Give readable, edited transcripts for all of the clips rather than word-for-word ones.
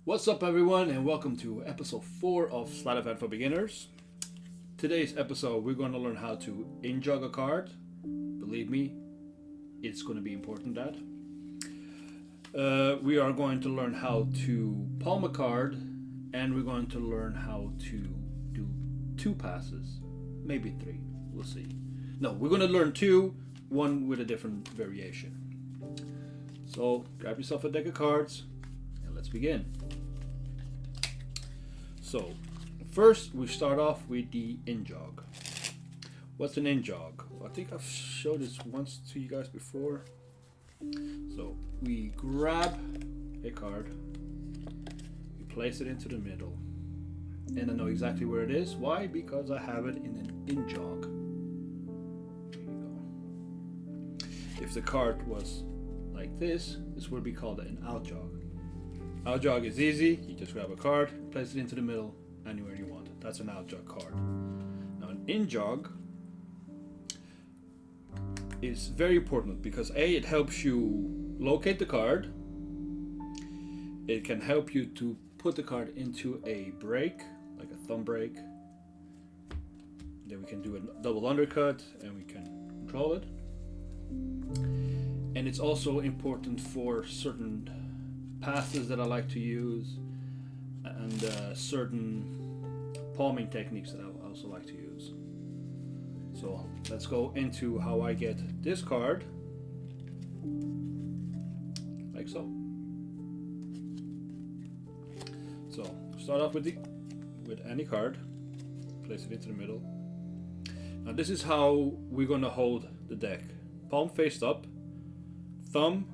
What's up, everyone, and welcome to episode 4 of Sleight for Beginners. Today's episode, we're going to learn how to injog a card. Believe me, it's going to be important that. We are going to learn how to palm a card, and we're going to learn how to do 2 passes, maybe 3, we'll see. No, we're going to learn 2, one with a different variation. So grab yourself a deck of cards, and let's begin. So, first we start off with the injog. What's an injog? I think I've showed this once to you guys before. So, we grab a card, we place it into the middle, and I know exactly where it is. Why? Because I have it in an injog. There you go. If the card was like this would be called an outjog. Outjog is easy. You just grab a card, place it into the middle, anywhere you want. That's an outjog card. Now an injog is very important because A, it helps you locate the card. It can help you to put the card into a break, like a thumb break. Then we can do a double undercut and we can control it. And it's also important for certain passes that I like to use and certain palming techniques that I also like to use. So let's go into how I get this card, like so. So start off with any card, place it into the middle. Now this is how we're going to hold the deck. Palm faced up, thumb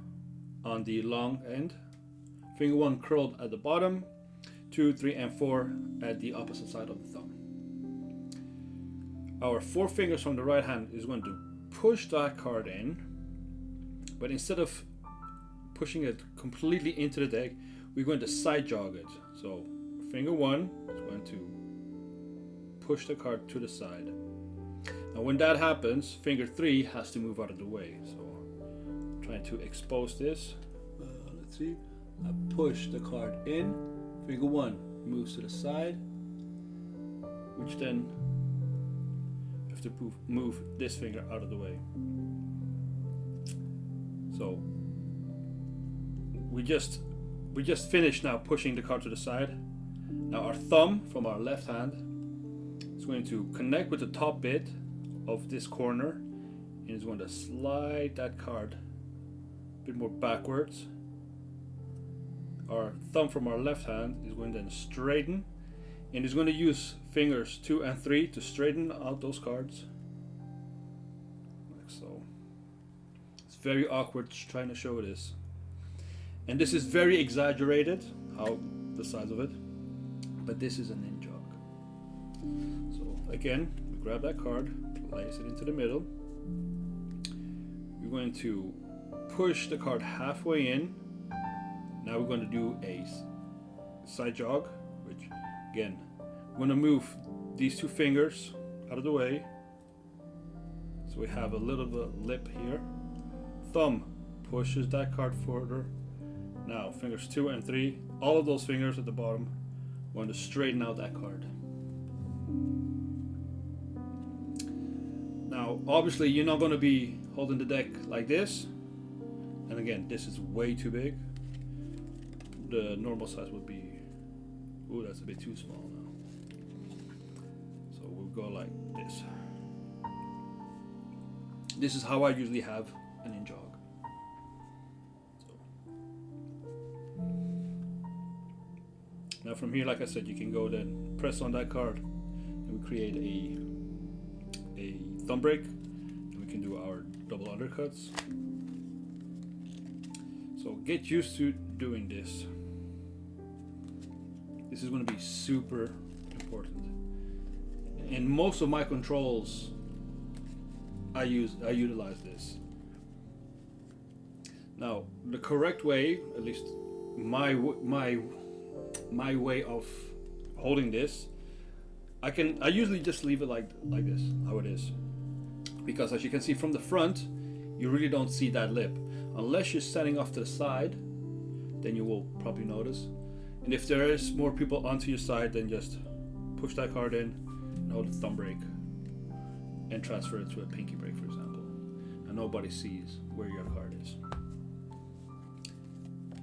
on the long end, finger 1 curled at the bottom, 2, 3, and 4 at the opposite side of the thumb. Our 4 fingers from the right hand is going to push that card in, but instead of pushing it completely into the deck, we're going to side jog it. So finger 1 is going to push the card to the side. Now when that happens, finger 3 has to move out of the way. So I'm trying to expose this. Let's see. I push the card in, finger 1 moves to the side, which then I have to move this finger out of the way. So we just finished now pushing the card to the side. Now our thumb from our left hand is going to connect with the top bit of this corner and is going to slide that card a bit more backwards. Our thumb from our left hand is going to then straighten and is going to use fingers 2 and 3 to straighten out those cards, like so. It's very awkward trying to show this, and this is very exaggerated, how the size of it, but this is an injog. So again, we grab that card, place it into the middle. We're going to push the card halfway in. Now we're going to do a side jog, which again, we're going to move these 2 fingers out of the way. So we have a little bit of lip here. Thumb pushes that card further. Now fingers 2 and 3, all of those fingers at the bottom, we're going to straighten out that card. Now obviously you're not going to be holding the deck like this. And again, this is way too big. The normal size would be, ooh, that's a bit too small now. So we'll go like this. This is how I usually have an injog. So now from here, like I said, you can go then press on that card and we create a thumb break, and we can do our double undercuts. So get used to doing this. This is going to be super important. In most of my controls, I utilize this. Now, the correct way, at least my way of holding this, I usually just leave it like this, how it is, because as you can see from the front, you really don't see that lip unless you're standing off to the side. Then you will probably notice. And if there is more people onto your side, then just push that card in and hold the thumb break and transfer it to a pinky break, for example. And nobody sees where your card is.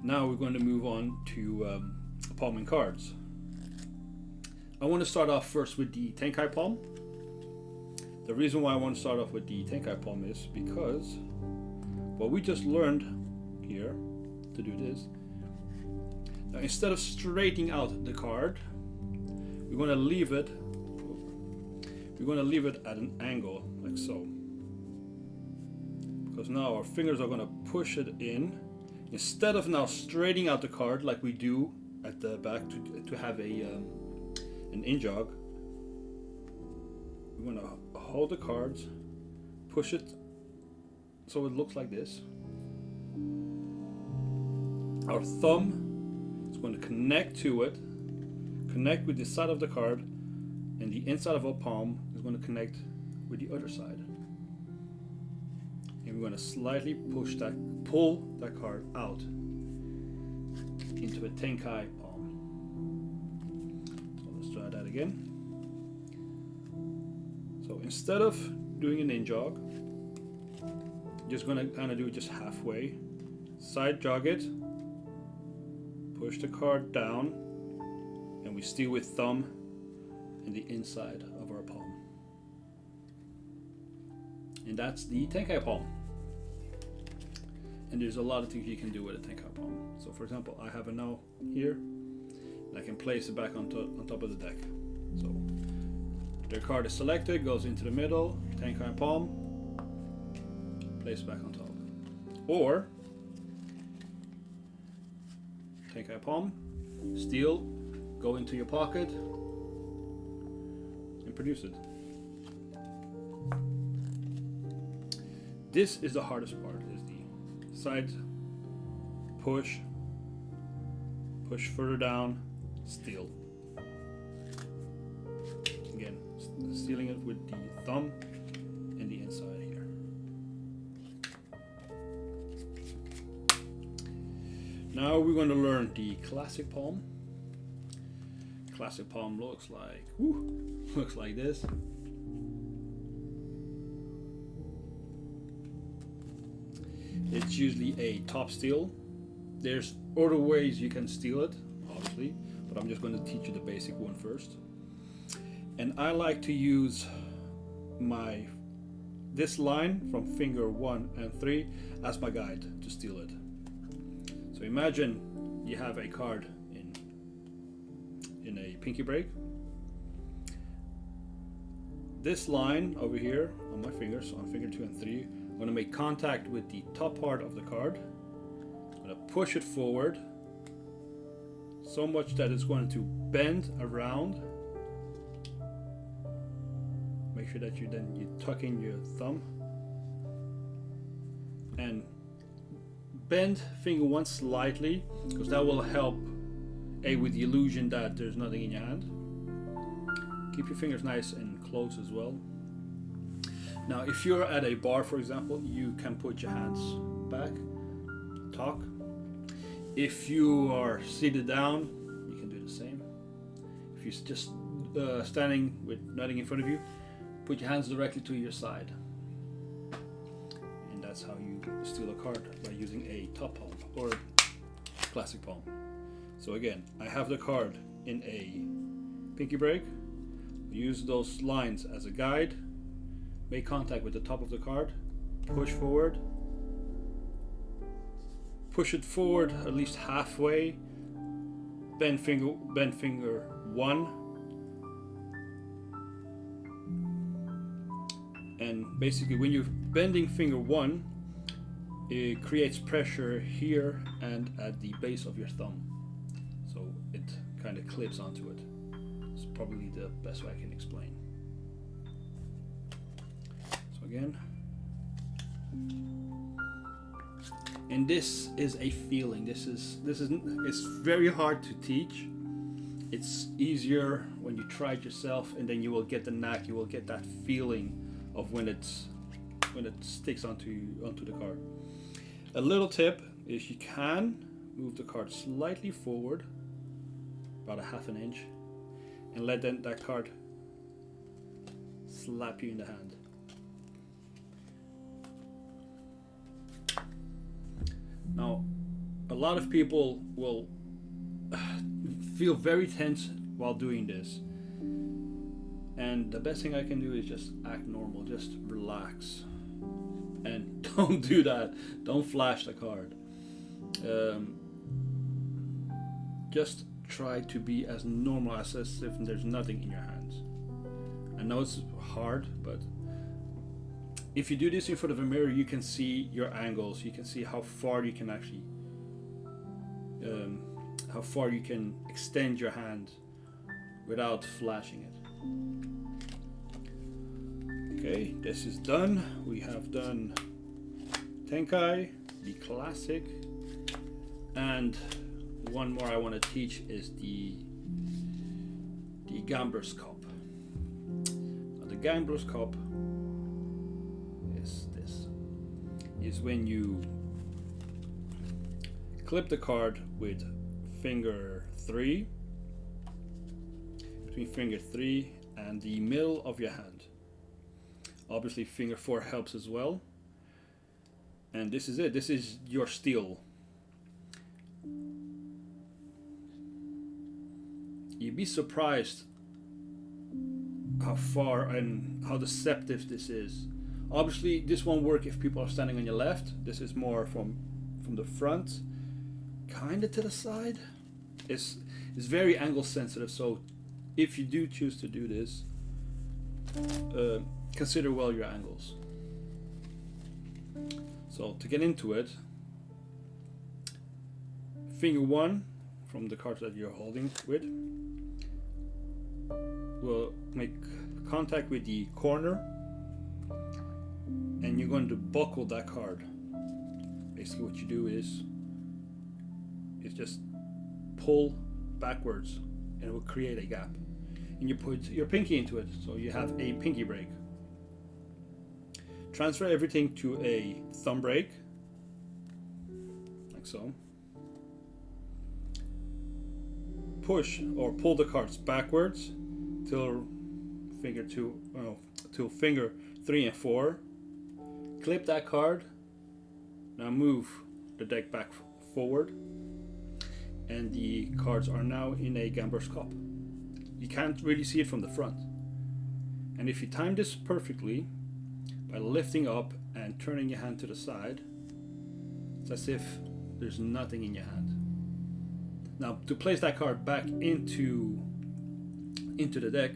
Now we're going to move on to palming cards. I want to start off first with the Tenkai Palm. The reason why I want to start off with the Tenkai Palm is because what we just learned here to do this. Now, instead of straightening out the card, we're going to leave it. We're going to leave it at an angle like so. Because now our fingers are going to push it in. Instead of now straightening out the card like we do at the back to have an injog, we're going to hold the cards, push it so it looks like this. Our thumb is going to connect to it, connect with the side of the card, and the inside of our palm is going to connect with the other side. And we're going to slightly pull that card out into a Tenkai Palm. So let's try that again. So instead of doing an injog, just going to kind of do it just halfway. Side jog it, push the card down, and we steal with thumb in the inside of our palm. And that's the Tenkai Palm. And there's a lot of things you can do with a Tenkai Palm. So for example, I have a now here, and I can place it back on top of the deck. So the card is selected, goes into the middle, Tenkai Palm, place back on top. Or Tenkai Palm, steal, go into your pocket, and produce it. This is the hardest part, is the side push further down, steal. Again, stealing it with the thumb and the inside here. Now we're going to learn the classic palm. Classic palm looks like this. It's usually a top steal. There's other ways you can steal it, obviously, but I'm just going to teach you the basic one first. And I like to use this line from finger 1 and 3 as my guide to steal it. So imagine you have a card in a pinky break. This line over here on my fingers, on finger 2 and 3, I'm going to make contact with the top part of the card. I'm going to push it forward so much that it's going to bend around. Make sure that you tuck in your thumb and bend finger 1 slightly, because that will help with the illusion that there's nothing in your hand. Keep your fingers nice and close as well. Now if you're at a bar, for example, you can put your hands back, talk. If you are seated down, you can do the same. If you're just standing with nothing in front of you, put your hands directly to your side. And that's how you steal a card, by using a top palm or classic palm. So again, I have the card in a pinky break. Use those lines as a guide. Make contact with the top of the card. Push forward. Push it forward at least halfway. Bend finger 1. And basically when you're bending finger 1, it creates pressure here and at the base of your thumb. So it kind of clips onto it. It's probably the best way I can explain. So again. And this is a feeling. It's very hard to teach. It's easier when you try it yourself, and then you will get the knack. You will get that feeling of when it sticks onto the card. A little tip is you can move the card slightly forward about a half an inch, and let that card slap you in the hand. Now, a lot of people will feel very tense while doing this, and the best thing I can do is just act normal, just relax, and don't do that. Don't flash the card. Just try to be as normal as if there's nothing in your hands. I know it's hard, but if you do this in front of a mirror, you can see your angles. You can see how far you can actually, how far you can extend your hand without flashing it. Okay, this is done. We have done Tenkai, the classic, and one more I want to teach is the Gambler's Cup. Now, the Gambler's Cup is when you clip the card with finger 3, between finger 3 and the middle of your hand. Obviously finger 4 helps as well. And this is it. This is your steal. You'd be surprised how far and how deceptive this is. Obviously this won't work if people are standing on your left. This is more from the front, kind of to the side. It's very angle sensitive, so if you do choose to do this, consider well your angles. So to get into it, finger 1 from the cards that you're holding with will make contact with the corner, and you're going to buckle that card. Basically what you do is just pull backwards and it will create a gap, and you put your pinky into it, so you have a pinky break. Transfer everything to a thumb break, like so. Push or pull the cards backwards till finger 3 and 4. Clip that card. Now move the deck back forward, and the cards are now in a Gambler's Cup. You can't really see it from the front. And if you time this perfectly, by lifting up and turning your hand to the side, it's as if there's nothing in your hand. Now to place that card back into the deck,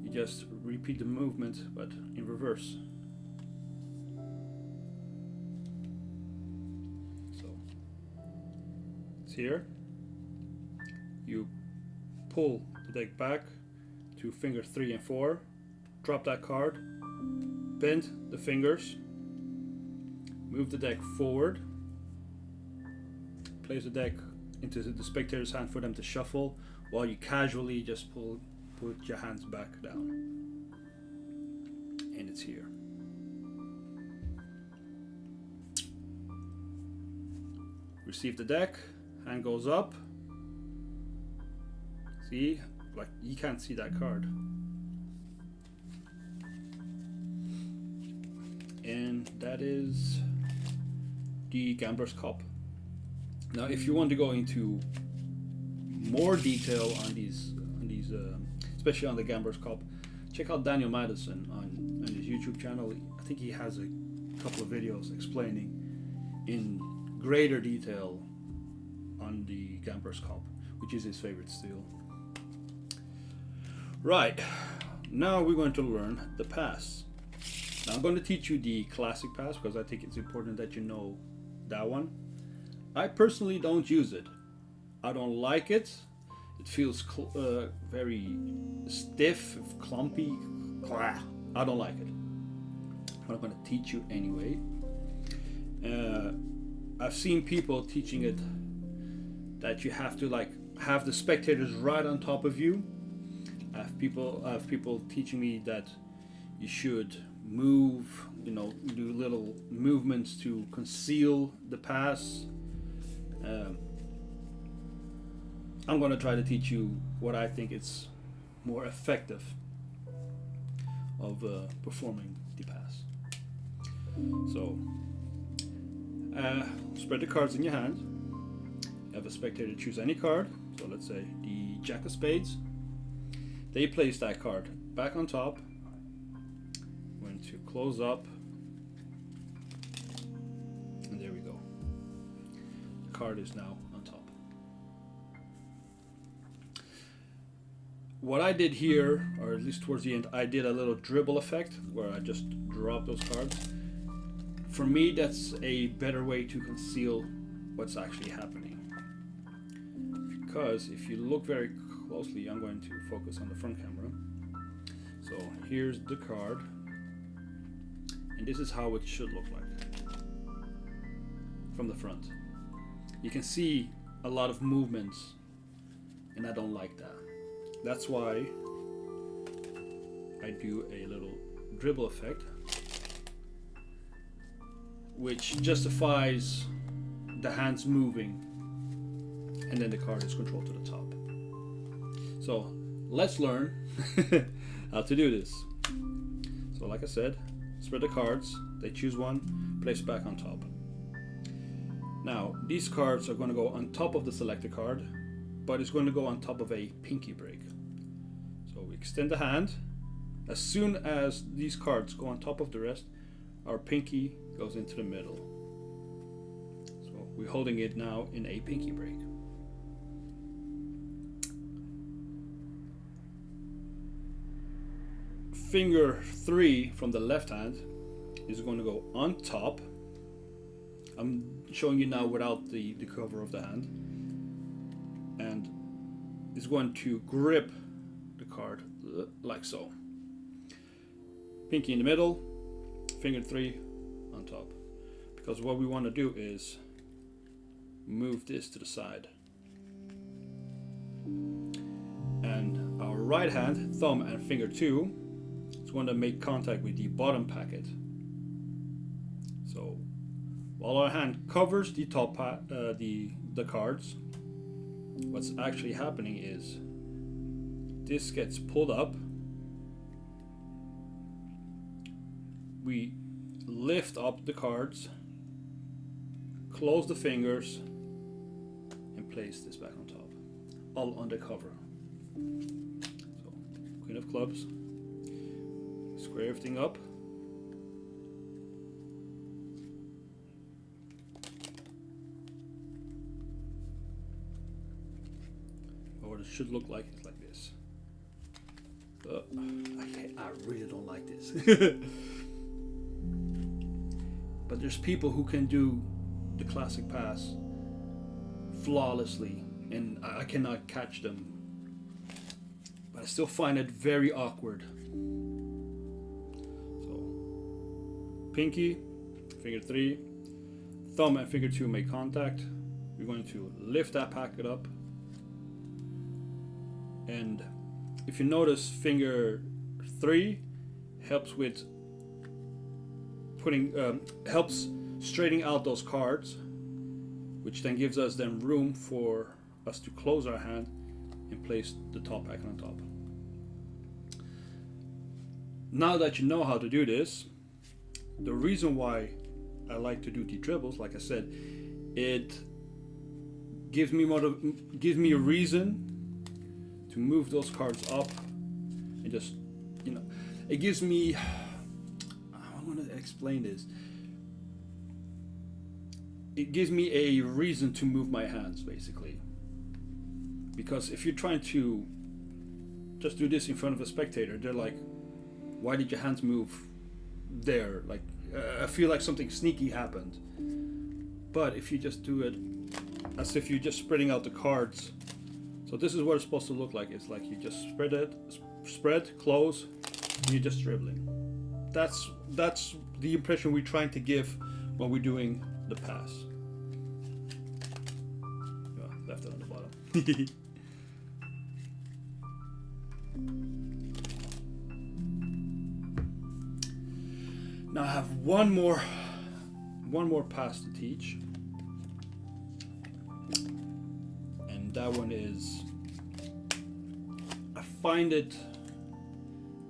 you just repeat the movement but in reverse. So it's here. You pull the deck back to finger 3 and 4, drop that card, bend the fingers, move the deck forward, place the deck into the spectator's hand for them to shuffle, while you casually just put your hands back down, and it's here. Receive the deck, hand goes up. See, like you can't see that card. And that is the Gambler's Cup. Now, if you want to go into more detail on these, especially on the Gambler's Cup, check out Daniel Madison on his YouTube channel. I think he has a couple of videos explaining in greater detail on the Gambler's Cup, which is his favorite steal. Right, now we're going to learn the pass. Now I'm going to teach you the classic pass because I think it's important that you know that one. I personally don't use it. I don't like it. It feels very stiff, clumpy. I don't like it. But I'm going to teach you anyway. I've seen people teaching it that you have to have the spectators right on top of you. I have people teaching me that you should move, do little movements to conceal the pass. I'm going to try to teach you what I think is more effective of performing the pass. So, spread the cards in your hand. Have a spectator choose any card. So let's say the Jack of Spades. They place that card back on top. I'm going to close up. And there we go. The card is now on top. What I did here, or at least towards the end, I did a little dribble effect where I just dropped those cards. For me, that's a better way to conceal what's actually happening. Because if you look very closely, I'm going to focus on the front camera. So here's the card, and this is how it should look like from the front. You can see a lot of movements, and I don't like that. That's why I do a little dribble effect, which justifies the hands moving, and then the card is controlled to the top. So let's learn how to do this. So like I said, spread the cards, they choose one, place it back on top. Now these cards are going to go on top of the selected card, but it's going to go on top of a pinky break. So we extend the hand. As soon as these cards go on top of the rest, our pinky goes into the middle. So we're holding it now in a pinky break. Finger 3 from the left hand is going to go on top. I'm showing you now without the cover of the hand. And is going to grip the card like so. Pinky in the middle, finger 3 on top. Because what we want to do is move this to the side. And our right hand, thumb and finger 2, is going to make contact with the bottom packet. So while our hand covers the top the cards, what's actually happening is this gets pulled up. We lift up the cards, close the fingers, and place this back on top, all under cover. So, Queen of Clubs, square everything up. What it should look like is like this. I really don't like this. But there's people who can do the classic pass flawlessly, and I cannot catch them. But I still find it very awkward. So, pinky, finger 3, thumb and finger 2 make contact. We're going to lift that packet up. And if you notice, finger 3 helps with helps straightening out those cards, which then gives us then room for us to close our hand and place the top packet on top. Now that you know how to do this, the reason why I like to do the dribbles, like I said, it gives me a reason to move those cards up, and just, it gives me, I want to explain this. It gives me a reason to move my hands, basically. Because if you're trying to just do this in front of a spectator, they're like, why did your hands move there? Like, I feel like something sneaky happened. But if you just do it as if you're just spreading out the cards, so this is what it's supposed to look like. It's like you just spread, close, and you're just dribbling. That's the impression we're trying to give when we're doing the pass. Oh, left it on the bottom. Now I have one more pass to teach, and that one is, I find it,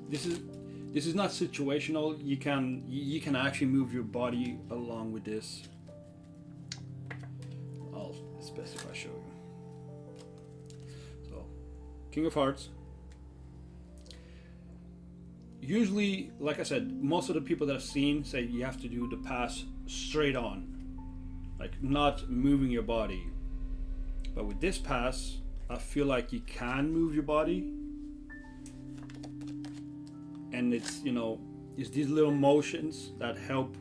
this is not situational. You can actually move your body along with this. It's best if I show you. So, King of Hearts. Usually, like I said, most of the people that I've seen say you have to do the pass straight on, like not moving your body. But with this pass, I feel like you can move your body, and it's, you know, it's these little motions that help.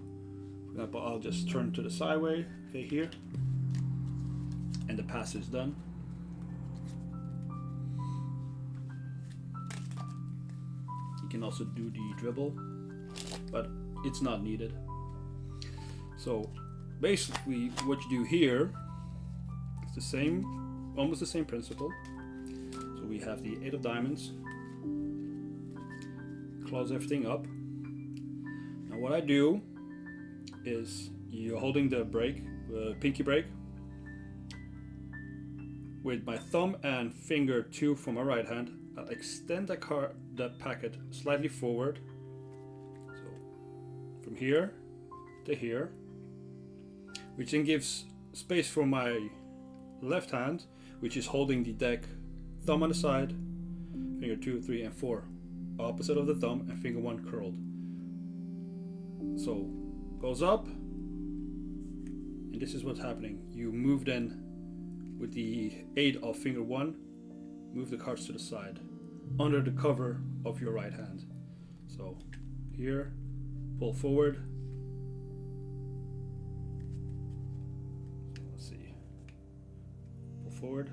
For example, I'll just turn to the sideway, okay, here, and the pass is done. You can also do the dribble, but it's not needed. So basically what you do here is the same, almost the same principle. So we have the 8 of diamonds, close everything up. Now what I do is, you're holding the brake, pinky brake, with my thumb and finger 2 from my right hand. I'll extend the packet slightly forward, so from here to here, which then gives space for my left hand, which is holding the deck, thumb on the side, finger 2, 3, and 4 opposite of the thumb, and finger 1 curled. So goes up, and this is what's happening. You move then with the aid of finger 1, move the cards to the side under the cover of your right hand. So here, pull forward. So let's see. Pull forward.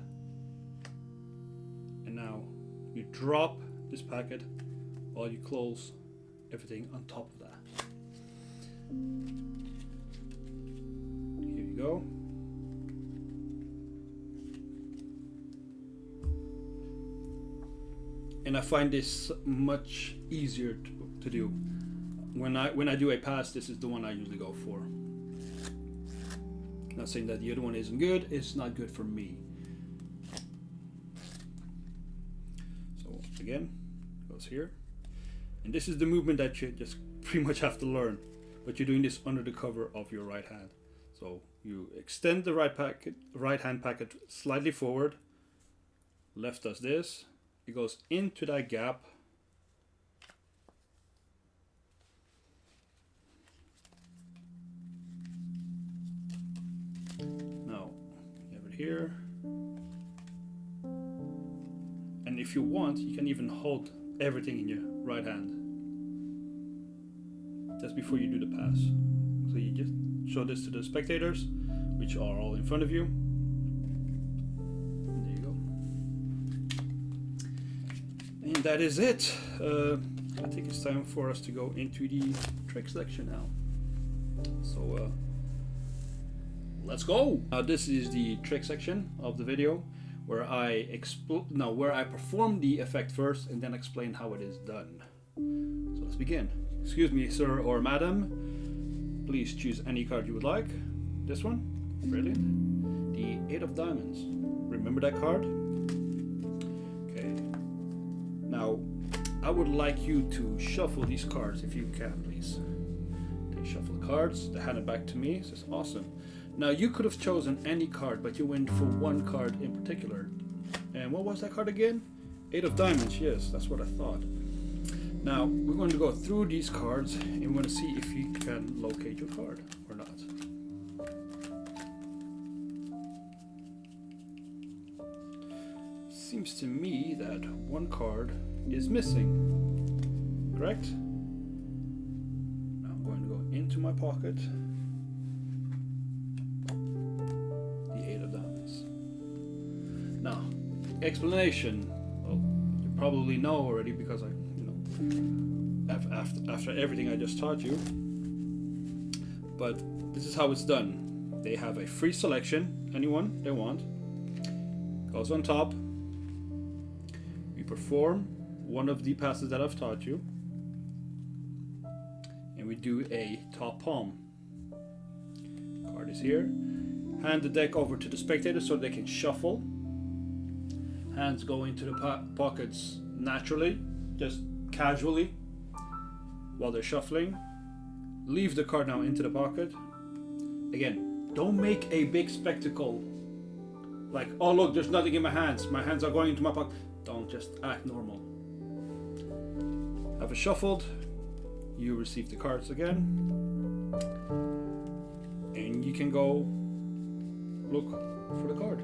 And now you drop this packet while you close everything on top of that. Here you go. And I find this much easier to do. When I do a pass, this is the one I usually go for. Not saying that the other one isn't good, it's not good for me. So again, goes here. And this is the movement that you just pretty much have to learn. But you're doing this under the cover of your right hand. So you extend the right hand packet slightly forward. Left does this. It goes into that gap. Now you have it here. And if you want, you can even hold everything in your right hand. That's before you do the pass. So you just show this to the spectators, which are all in front of you. And that is it. I think it's time for us to go into the trick section now. So let's go. This is the trick section of the video, where I perform the effect first and then explain how it is done. So let's begin. Excuse me, sir or madam. Please choose any card you would like. This one, brilliant. The 8 of diamonds. Remember that card? Now, I would like you to shuffle these cards if you can, please. Okay, shuffle the cards, they hand it back to me. It says, awesome. Now, you could have chosen any card, but you went for one card in particular. And what was that card again? 8 of diamonds, yes, that's what I thought. Now, we're going to go through these cards, and we're going to see if you can locate your card or not. Seems to me that one card is missing, correct? Now I'm going to go into my pocket. The 8 of diamonds. Now, explanation. Well, you probably know already because after everything I just taught you. But this is how it's done. They have a free selection, anyone they want. Goes on top. Perform one of the passes that I've taught you, and we do a top palm. Card is here. Hand the deck over to the spectators so they can shuffle. hands go into the pockets naturally, just casually, while they're shuffling. Leave the card now into the pocket. Again, don't make a big spectacle. Like, oh look, there's nothing in my hands are going into my pocket. Don't, just act normal. Have it shuffled. You receive the cards again. And you can go look for the card.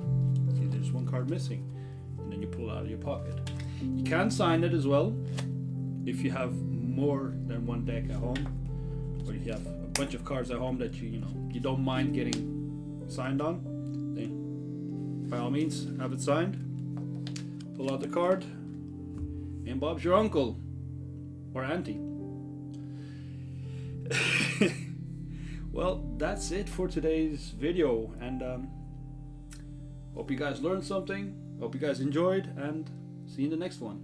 See, there's one card missing. And then you pull it out of your pocket. You can sign it as well if you have more than one deck at home, or if you have a bunch of cards at home that you don't mind getting signed on, then by all means have it signed. Pull out the card, and Bob's your uncle or auntie. Well, that's it for today's video, and hope you guys learned something, hope you guys enjoyed, and see you in the next one.